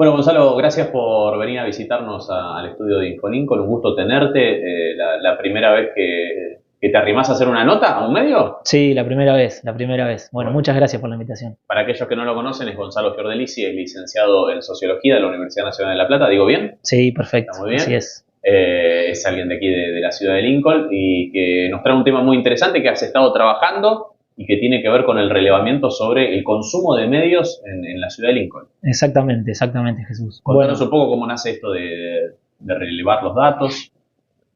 Bueno, Gonzalo, gracias por venir a visitarnos al estudio de Infolincoln. Un gusto tenerte. La primera vez que te arrimás a hacer una nota a un medio. Sí, la primera vez, la primera vez. Bueno, Bueno, muchas gracias por la invitación. para aquellos que no lo conocen, es Gonzalo Fiordelici, es licenciado en Sociología de la Universidad Nacional de La Plata. ¿Digo bien? Sí, Está perfecto, muy así bien. es. Es alguien de aquí, de la ciudad de Lincoln, y que nos trae un tema muy interesante que has estado trabajando y que tiene que ver con el relevamiento sobre el consumo de medios en la ciudad de Lincoln. Exactamente, Jesús. Contanos Bueno, un poco cómo nace esto de relevar los datos.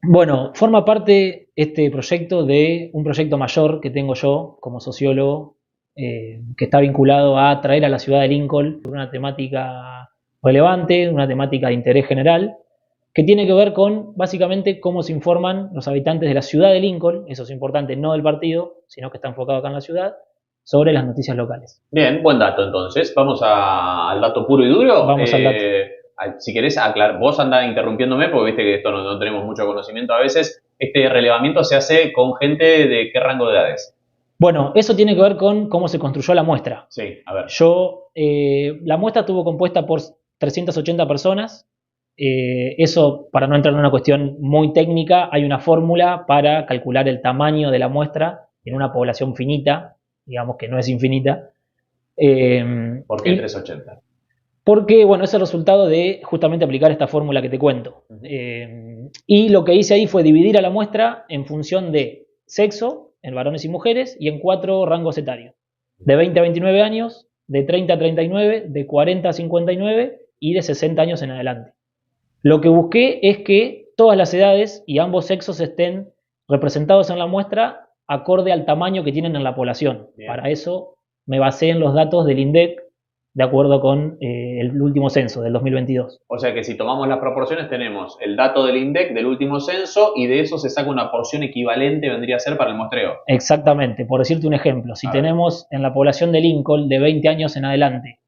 bueno, forma parte este proyecto de un proyecto mayor que tengo yo como sociólogo, que está vinculado a traer a la ciudad de Lincoln una temática relevante, una temática de interés general, que tiene que ver con básicamente cómo se informan los habitantes de la ciudad de Lincoln, eso es importante, no del partido, sino que está enfocado acá en la ciudad, sobre las noticias locales. Bien, buen dato entonces. Vamos al dato puro y duro. Vamos al dato. Si querés aclarar, vos andás interrumpiéndome porque viste que esto no tenemos mucho conocimiento a veces. Este relevamiento se hace con gente de qué rango de edades. Bueno, eso tiene que ver con cómo se construyó la muestra. Sí, a ver. La muestra estuvo compuesta por 380 personas. Eso, para no entrar en una cuestión muy técnica, hay una fórmula para calcular el tamaño de la muestra en una población finita, digamos que no es infinita. ¿Por qué 380? Porque, bueno, es el resultado de justamente aplicar esta fórmula que te cuento. Ujú. Y lo que hice ahí fue dividir a la muestra en función de sexo, en varones y mujeres, y en 4 rangos etarios. De 20 a 29 años, de 30 a 39, de 40 a 59 y de 60 años en adelante. Lo que busqué es que todas las edades y ambos sexos estén representados en la muestra acorde al tamaño que tienen en la población. Bien. Para eso me basé en los datos del INDEC de acuerdo con el último censo del 2022. O sea que si tomamos las proporciones tenemos el dato del INDEC del último censo y de eso se saca una porción equivalente, vendría a ser para el muestreo. Exactamente, por decirte un ejemplo, si A ver. tenemos en la población de Lincoln de 20 años en adelante,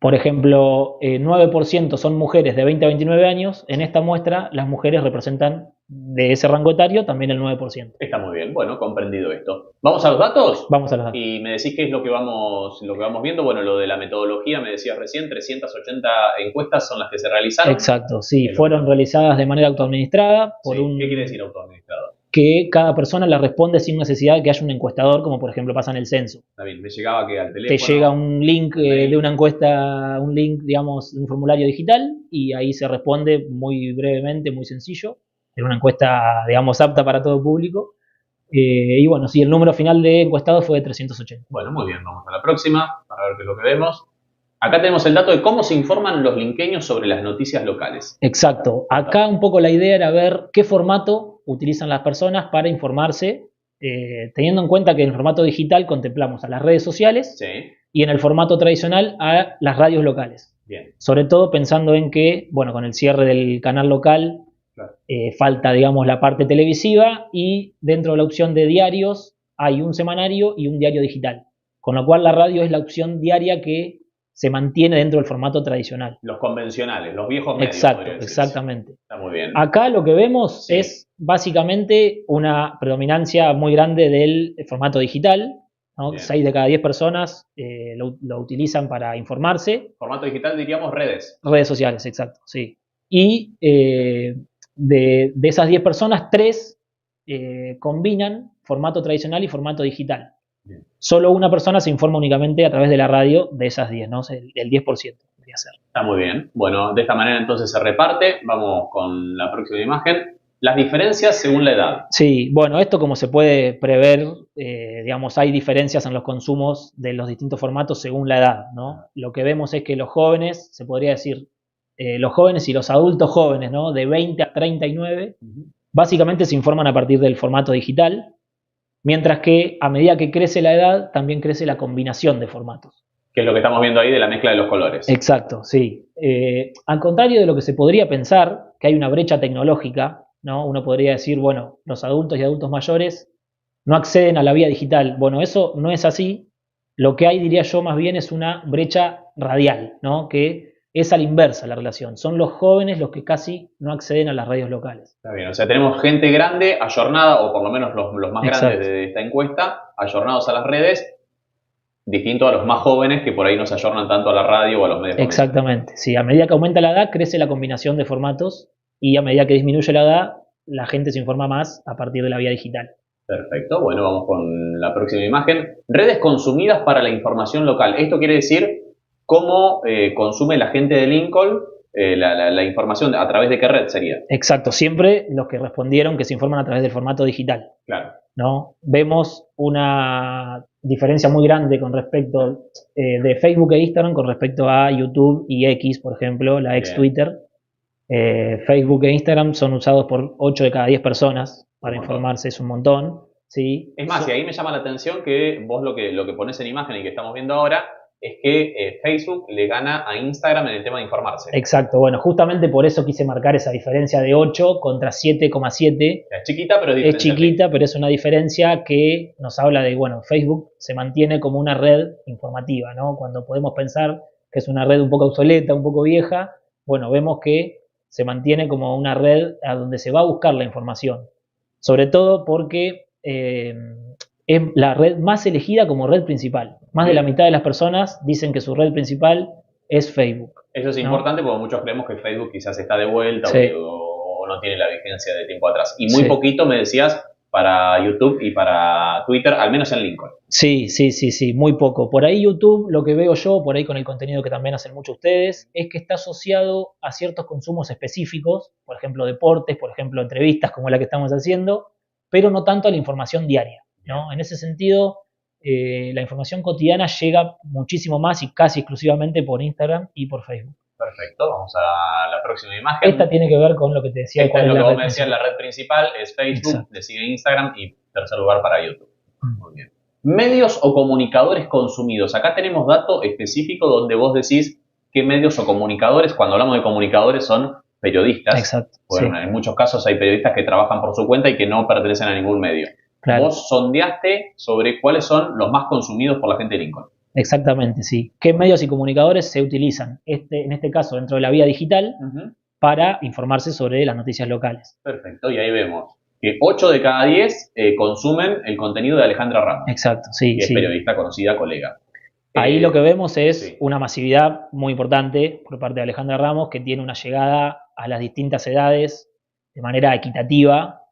por ejemplo, 9% son mujeres de 20 a 29 años, en esta muestra las mujeres representan de ese rango etario también el 9%. Está muy bien, bueno, comprendido esto. ¿Vamos a los datos? Vamos a los datos. Y me decís qué es lo que vamos viendo. Bueno, lo de la metodología, me decías recién, 380 encuestas son las que se realizaron. Exacto, sí, Es lo fueron realizadas de manera autoadministrada por Sí, un ¿qué quiere decir autoadministrado? que cada persona la responde sin necesidad de que haya un encuestador, como por ejemplo pasa en el censo. Está bien, me llegaba que al Te teléfono. llega un link mail. de una encuesta, un link, digamos, de un formulario digital, y ahí se responde muy brevemente, muy sencillo. Es una encuesta, digamos, apta para todo público. Y bueno, sí, el número final de encuestados fue de 380. Bueno, muy bien, vamos a la próxima para ver qué es lo que vemos. Acá tenemos el dato de cómo se informan los linqueños sobre las noticias locales. Exacto. Acá un poco la idea era ver qué formato utilizan las personas para informarse, teniendo en cuenta que en el formato digital contemplamos a las redes sociales Sí, y en el formato tradicional a las radios locales. bien, Sobre todo pensando en que, bueno, con el cierre del canal local, claro. falta, digamos, la parte televisiva y dentro de la opción de diarios hay un semanario y un diario digital. Con lo cual la radio es la opción diaria que se mantiene dentro del formato tradicional. Los convencionales, los viejos medios, Exacto, podría decirse. exactamente. Está muy bien. Acá lo que vemos Sí. es básicamente una predominancia muy grande del formato digital, ¿no? Bien. 6 de cada 10 personas lo utilizan para informarse. Formato digital diríamos redes. Redes sociales, exacto, sí. Y de esas 10 personas, 3 combinan formato tradicional y formato digital. Bien. Solo una persona se informa únicamente a través de la radio de esas 10, ¿no? El 10% podría ser. Está muy bien. Bueno, de esta manera entonces se reparte. Vamos con la próxima imagen. Las diferencias según la edad. Sí, bueno, esto como se puede prever, digamos, hay diferencias en los consumos de los distintos formatos según la edad, ¿no? Lo que vemos es que los jóvenes, se podría decir, los jóvenes y los adultos jóvenes, ¿no? De 20 a 39, básicamente se informan a partir del formato digital, mientras que a medida que crece la edad, también crece la combinación de formatos. Que es lo que estamos viendo ahí de la mezcla de los colores. Exacto, sí. Al contrario de lo que se podría pensar, que hay una brecha tecnológica, ¿no? Uno podría decir, bueno, los adultos y adultos mayores no acceden a la vía digital. Bueno, eso no es así. Lo que hay, diría yo, más bien es una brecha radial, ¿no? Que es a la inversa la relación. Son los jóvenes los que casi no acceden a las radios locales. Está bien, o sea, tenemos gente grande, ayornada, o por lo menos los más Exacto. grandes de esta encuesta, ayornados a las redes. Distinto a los más jóvenes que por ahí no se ayornan tanto a la radio o a los medios. Exactamente, sí. A medida que aumenta la edad, crece la combinación de formatos y a medida que disminuye la edad, la gente se informa más a partir de la vía digital. Perfecto, bueno, vamos con la próxima imagen. Redes consumidas para la información local. Esto quiere decir cómo consume la gente de Lincoln la información, a través de qué red sería. Exacto, siempre los que respondieron que se informan a través del formato digital. Claro. ¿No? Vemos una diferencia muy grande con respecto de Facebook e Instagram con respecto a YouTube y X, por ejemplo, la ex Twitter. Facebook e Instagram son usados por 8 de cada 10 personas para informarse, es un montón. ¿Sí? Es más, y ahí me llama la atención que vos lo que pones en imagen y que estamos viendo ahora es que Facebook le gana a Instagram en el tema de informarse. Exacto, bueno, justamente por eso quise marcar esa diferencia de 8 contra 7,7. Es chiquita, pero es chiquita, pero es una diferencia que nos habla de, bueno, Facebook se mantiene como una red informativa, ¿no? Cuando podemos pensar que es una red un poco obsoleta, un poco vieja, bueno, vemos que se mantiene como una red a donde se va a buscar la información. Sobre todo porque es la red más elegida como red principal. Más de la mitad de las personas dicen que su red principal es Facebook. Eso es importante porque muchos creemos que Facebook quizás está de vuelta o no tiene la vigencia de tiempo atrás. Y muy poquito me decías para YouTube y para Twitter, al menos en Lincoln. Sí, muy poco. Por ahí YouTube, lo que veo yo, por ahí con el contenido que también hacen muchos ustedes, es que está asociado a ciertos consumos específicos, por ejemplo deportes, por ejemplo entrevistas como la que estamos haciendo, pero no tanto a la información diaria, ¿no? En ese sentido, la información cotidiana llega muchísimo más y casi exclusivamente por Instagram y por Facebook. Perfecto, vamos a la próxima imagen. Esta tiene que ver con lo que te decía. Esta es lo que vos me decías, la red principal es Facebook, exacto, le sigue Instagram y tercer lugar para YouTube. Muy bien. Medios o comunicadores consumidos. Acá tenemos dato específico donde vos decís qué medios o comunicadores, cuando hablamos de comunicadores son periodistas. Exacto. Bueno, en muchos casos hay periodistas que trabajan por su cuenta y que no pertenecen a ningún medio. Claro. Vos sondeaste sobre cuáles son los más consumidos por la gente de Lincoln. Exactamente, sí. ¿Qué medios y comunicadores se utilizan? En este caso, dentro de la vía digital, para informarse sobre las noticias locales. Perfecto, y ahí vemos que 8 de cada 10 consumen el contenido de Alejandra Ramos. Exacto, sí. Que es periodista conocida, colega. Ahí lo que vemos es una masividad muy importante por parte de Alejandra Ramos, que tiene una llegada a las distintas edades de manera equitativa.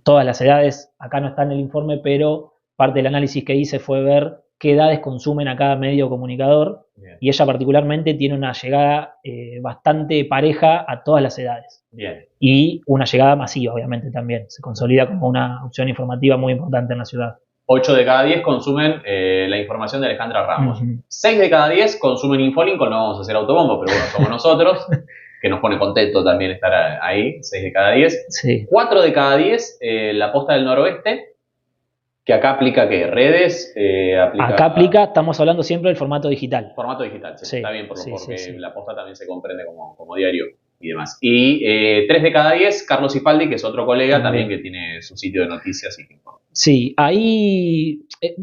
Todas las edades, acá no está en el informe, pero parte del análisis que hice fue ver qué edades consumen a cada medio comunicador. Bien. Y ella particularmente tiene una llegada bastante pareja a todas las edades. Bien. Y una llegada masiva, obviamente, también. Se consolida como una opción informativa muy importante en la ciudad. 8 de cada 10 consumen la información de Alejandra Ramos. 6 de cada 10 consumen Infolincoln, no vamos a hacer autobombo, pero bueno, somos nosotros, que nos pone contento también estar ahí, 6 de cada 10. Sí. 4 de cada 10, La Posta del Noroeste, que acá aplica ¿qué? ¿Redes? Acá aplica, estamos hablando siempre del formato digital. Formato digital, sí. Está bien, porque La Posta también se comprende como diario y demás. Y 3 de cada 10, Carlos Ifaldi, que es otro colega también que tiene su sitio de noticias y que informa. Sí, ahí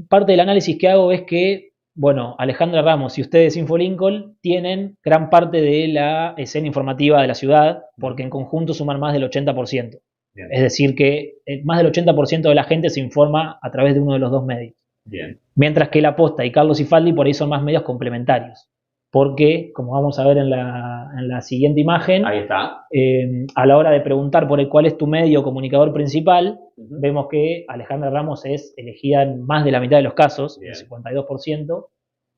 parte del análisis que hago es que, bueno, Alejandra Ramos y ustedes Infolincoln tienen gran parte de la escena informativa de la ciudad, porque en conjunto suman más del 80%. Bien. Es decir, que más del 80% de la gente se informa a través de uno de los dos medios. Bien. Mientras que La Posta y Carlos Ifaldi por ahí son más medios complementarios. Porque, como vamos a ver en la siguiente imagen, ahí está. A la hora de preguntar por cuál es tu medio comunicador principal, vemos que Alejandra Ramos es elegida en más de la mitad de los casos, el 52%.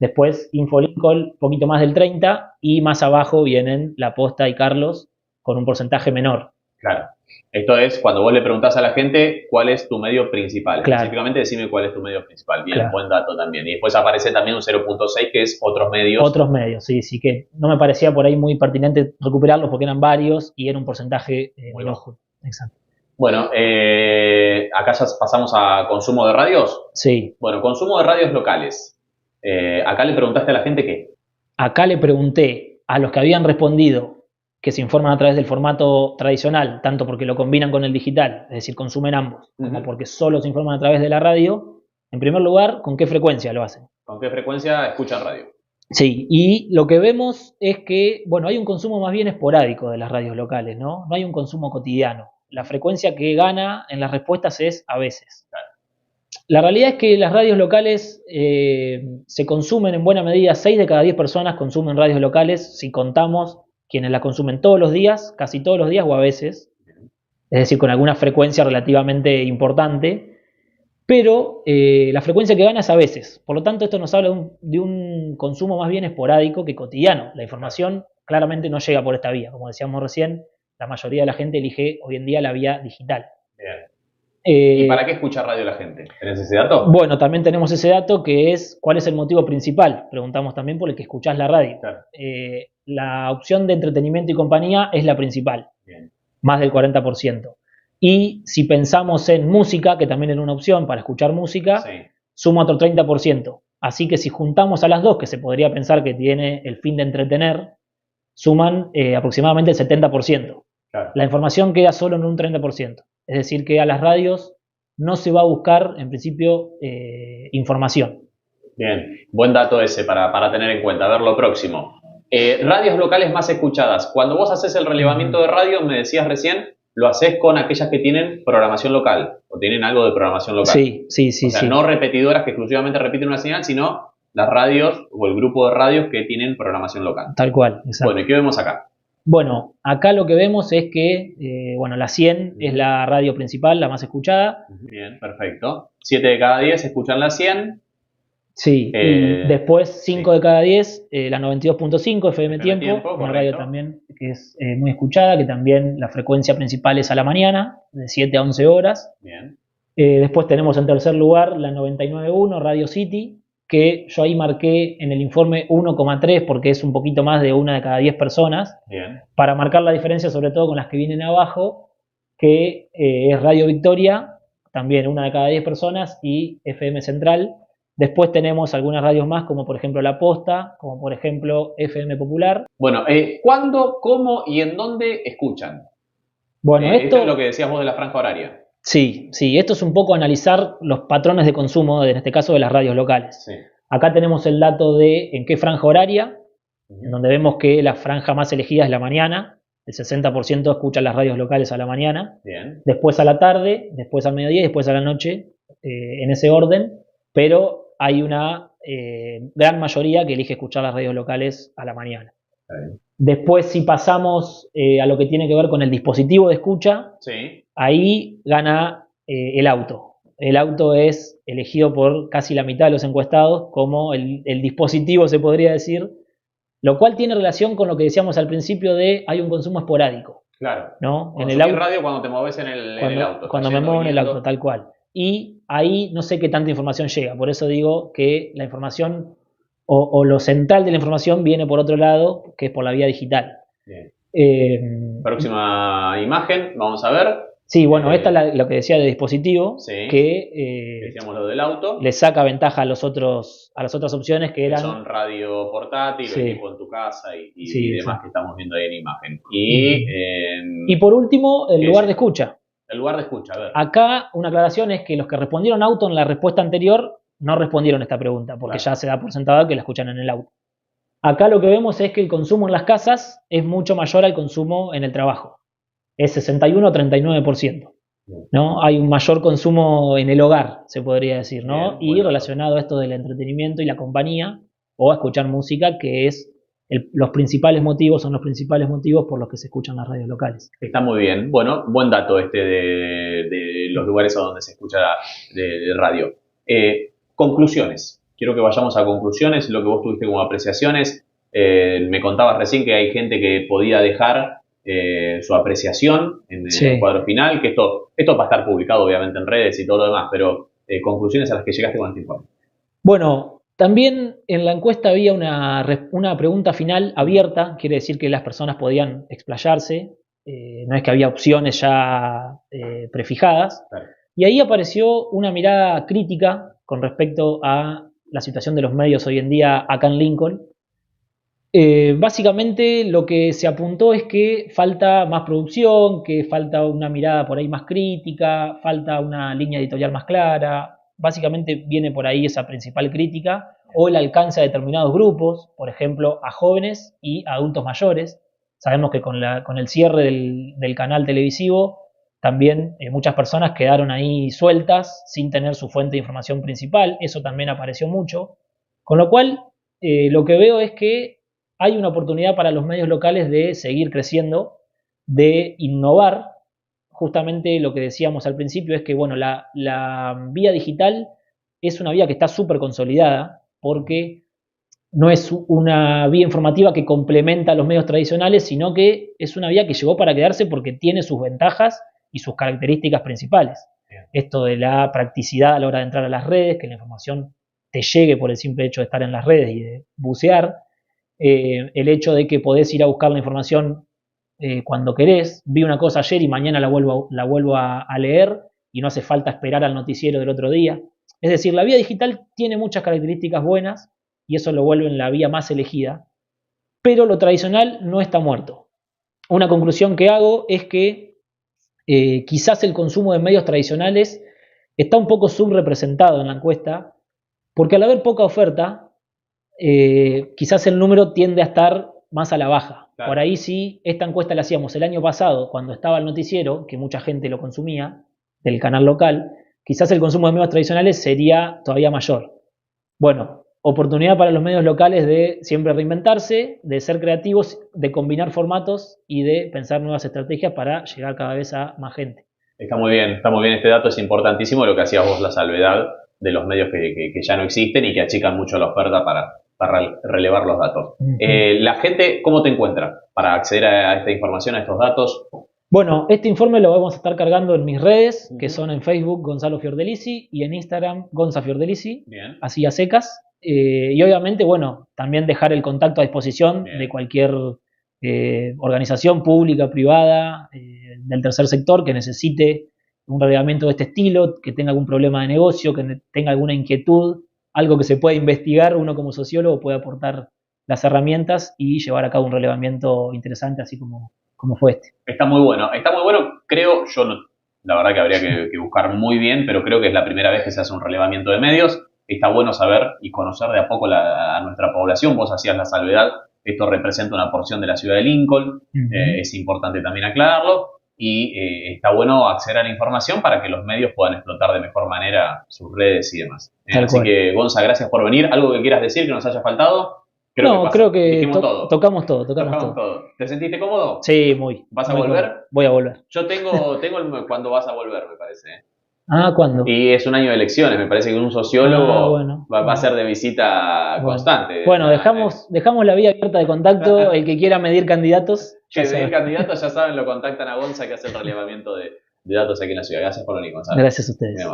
Después Infolincoln, un poquito más del 30%, y más abajo vienen La Posta y Carlos con un porcentaje menor. Claro. Esto es cuando vos le preguntás a la gente cuál es tu medio principal. Claro. Específicamente decime cuál es tu medio principal. Bien, claro. Buen dato también. Y después aparece también un 0.6 que es otros medios. Otros medios, sí, que no me parecía por ahí muy pertinente recuperarlos porque eran varios y era un porcentaje muy bajo. Exacto. Bueno, acá ya pasamos a consumo de radios. Sí. Bueno, consumo de radios locales. Acá le preguntaste a la gente qué. Acá le pregunté a los que habían respondido que se informan a través del formato tradicional, tanto porque lo combinan con el digital, es decir, consumen ambos, como porque solo se informan a través de la radio. En primer lugar, ¿con qué frecuencia lo hacen? ¿Con qué frecuencia escuchan radio? Sí, y lo que vemos es que, bueno, hay un consumo más bien esporádico de las radios locales, ¿no? No hay un consumo cotidiano. La frecuencia que gana en las respuestas es a veces. Claro. La realidad es que las radios locales se consumen en buena medida, 6 de cada 10 personas consumen radios locales, si contamos quienes la consumen todos los días, casi todos los días o a veces, es decir, con alguna frecuencia relativamente importante, pero la frecuencia que gana es a veces. Por lo tanto, esto nos habla de un consumo más bien esporádico que cotidiano. La información claramente no llega por esta vía. Como decíamos recién, la mayoría de la gente elige hoy en día la vía digital. Bien. ¿Y para qué escucha radio la gente? ¿Tenés ese dato? Bueno, también tenemos ese dato que es ¿cuál es el motivo principal? Preguntamos también por el que escuchás la radio. Claro. La opción de entretenimiento y compañía es la principal, Bien. más del 40%. Y si pensamos en música, que también era una opción para escuchar música, Sí. suma otro 30%. Así que si juntamos a las dos, que se podría pensar que tiene el fin de entretener, suman aproximadamente el 70%. Claro. La información queda solo en un 30%. Es decir, que a las radios no se va a buscar, en principio, información. Bien, buen dato ese para tener en cuenta. A ver, lo próximo. Radios locales más escuchadas. Cuando vos haces el relevamiento de radio, me decías recién, lo haces con aquellas que tienen programación local o tienen algo de programación local. Sí. O sea, no repetidoras que exclusivamente repiten una señal, sino las radios o el grupo de radios que tienen programación local. Tal cual, exacto. Bueno, ¿y qué vemos acá? Bueno, acá lo que vemos es que, la 100 es la radio principal, la más escuchada. Bien, perfecto. 7 de cada 10 escuchan la 100. Sí, y después 5 de cada 10, la 92.5 FM Tiempo, una radio también que es muy escuchada, que también la frecuencia principal es a la mañana, de 7 a 11 horas. Bien. Después tenemos en tercer lugar la 99.1 Radio City, que yo ahí marqué en el informe 1,3 porque es un poquito más de una de cada 10 personas. Bien. Para marcar la diferencia sobre todo con las que vienen abajo, que es Radio Victoria, también una de cada 10 personas, y FM Central. Después tenemos algunas radios más, como por ejemplo La Posta, como por ejemplo FM Popular. Bueno, ¿cuándo, cómo y en dónde escuchan? Bueno, esto es lo que decías vos de la franja horaria. Sí, esto es un poco analizar los patrones de consumo, en este caso de las radios locales. Sí. Acá tenemos el dato de en qué franja horaria, en donde vemos que la franja más elegida es la mañana, el 60% escucha las radios locales a la mañana, Bien. Después a la tarde, después al mediodía y después a la noche, en ese orden, pero hay una gran mayoría que elige escuchar las radios locales a la mañana. Después, si pasamos a lo que tiene que ver con el dispositivo de escucha, sí, ahí gana el auto. El auto es elegido por casi la mitad de los encuestados como el dispositivo, se podría decir, lo cual tiene relación con lo que decíamos al principio de hay un consumo esporádico. Claro. ¿No? En el auto, radio cuando te mueves en el auto. Cuando me muevo en el auto, tal cual. Y ahí no sé qué tanta información llega. Por eso digo que la información o lo central de la información viene por otro lado, que es por la vía digital. Bien. Próxima imagen, vamos a ver. Sí, bueno, esta es lo que decía de dispositivo, sí, que decíamos lo del auto. Le saca ventaja a las otras opciones que eran... son radio portátil, sí, equipo en tu casa y sí, demás sí, que estamos viendo ahí en imagen. Y por último, el lugar de escucha. El lugar de escucha, a ver. Acá una aclaración es que los que respondieron auto en la respuesta anterior no respondieron esta pregunta, porque ya se da por sentado que la escuchan en el auto. Acá lo que vemos es que el consumo en las casas es mucho mayor al consumo en el trabajo. Es 61-39%. ¿No? Hay un mayor consumo en el hogar, se podría decir, ¿no? Bien, y relacionado a esto del entretenimiento y la compañía, o a escuchar música, que es son los principales motivos por los que se escuchan las radios locales. Está muy bien. Bueno, buen dato de los lugares a donde se escucha de radio. Conclusiones. Quiero que vayamos a conclusiones, lo que vos tuviste como apreciaciones. Me contabas recién que hay gente que podía dejar su apreciación en el cuadro final, que esto va a estar publicado obviamente en redes y todo lo demás, pero conclusiones a las que llegaste con este informe. Bueno, también en la encuesta había una pregunta final abierta, quiere decir que las personas podían explayarse, no es que había opciones ya prefijadas, claro. Y ahí apareció una mirada crítica con respecto a la situación de los medios hoy en día acá en Lincoln. Básicamente lo que se apuntó es que falta más producción, que falta una mirada por ahí más crítica, falta una línea editorial más clara. Básicamente viene por ahí esa principal crítica, o el alcance a determinados grupos, por ejemplo, a jóvenes y a adultos mayores. Sabemos que con el cierre del canal televisivo también muchas personas quedaron ahí sueltas sin tener su fuente de información principal. Eso también apareció mucho. Con lo cual, lo que veo es que hay una oportunidad para los medios locales de seguir creciendo, de innovar. Justamente lo que decíamos al principio es que, bueno, la vía digital es una vía que está súper consolidada porque no es una vía informativa que complementa a los medios tradicionales, sino que es una vía que llegó para quedarse porque tiene sus ventajas y sus características principales. Bien. Esto de la practicidad a la hora de entrar a las redes, que la información te llegue por el simple hecho de estar en las redes y de bucear, el hecho de que podés ir a buscar la información cuando querés. Vi una cosa ayer y mañana la vuelvo a leer y no hace falta esperar al noticiero del otro día. Es decir, la vía digital tiene muchas características buenas y eso lo vuelve en la vía más elegida, pero lo tradicional no está muerto. Una conclusión que hago es que quizás el consumo de medios tradicionales está un poco subrepresentado en la encuesta, porque al haber poca oferta, quizás el número tiende a estar más a la baja. Claro. Por ahí sí, esta encuesta la hacíamos el año pasado, cuando estaba el noticiero, que mucha gente lo consumía, del canal local, quizás el consumo de medios tradicionales sería todavía mayor. Bueno, oportunidad para los medios locales de siempre reinventarse, de ser creativos, de combinar formatos y de pensar nuevas estrategias para llegar cada vez a más gente. Está muy bien este dato, es importantísimo lo que hacías vos, la salvedad de los medios que ya no existen y que achican mucho la oferta para relevar los datos. Uh-huh. La gente, ¿cómo te encuentra para acceder a esta información, a estos datos? Bueno, este informe lo vamos a estar cargando en mis redes, que son en Facebook Gonzalo Fiordelici y en Instagram Gonza Fiordelici, bien, así a secas. Y obviamente, bueno, también dejar el contacto a disposición de cualquier organización pública, privada, del tercer sector que necesite un reglamento de este estilo, que tenga algún problema de negocio, que tenga alguna inquietud, algo que se pueda investigar, uno como sociólogo puede aportar las herramientas y llevar a cabo un relevamiento interesante, así como fue este. Está muy bueno, creo, yo la verdad que habría que buscar muy bien, pero creo que es la primera vez que se hace un relevamiento de medios. Está bueno saber y conocer de a poco a nuestra población. Vos hacías la salvedad, esto representa una porción de la ciudad de Lincoln, uh-huh. Es importante también aclararlo, y está bueno acceder a la información para que los medios puedan explotar de mejor manera sus redes y demás. Así que, Gonza, gracias por venir. ¿Algo que quieras decir que nos haya faltado? Creo que tocamos todo. ¿Te sentiste cómodo? Sí, muy. ¿Vas a volver? Voy a volver. Yo tengo cuándo vas a volver, me parece. ¿Cuándo? Y es un año de elecciones, me parece que un sociólogo va a ser de visita constante. Bueno, dejamos la vía abierta de contacto, el que quiera medir candidatos. Ya saben, lo contactan a Gonza, que hace el relevamiento de datos aquí en la ciudad. Gracias por venir, Gonzalo. Gracias a ustedes.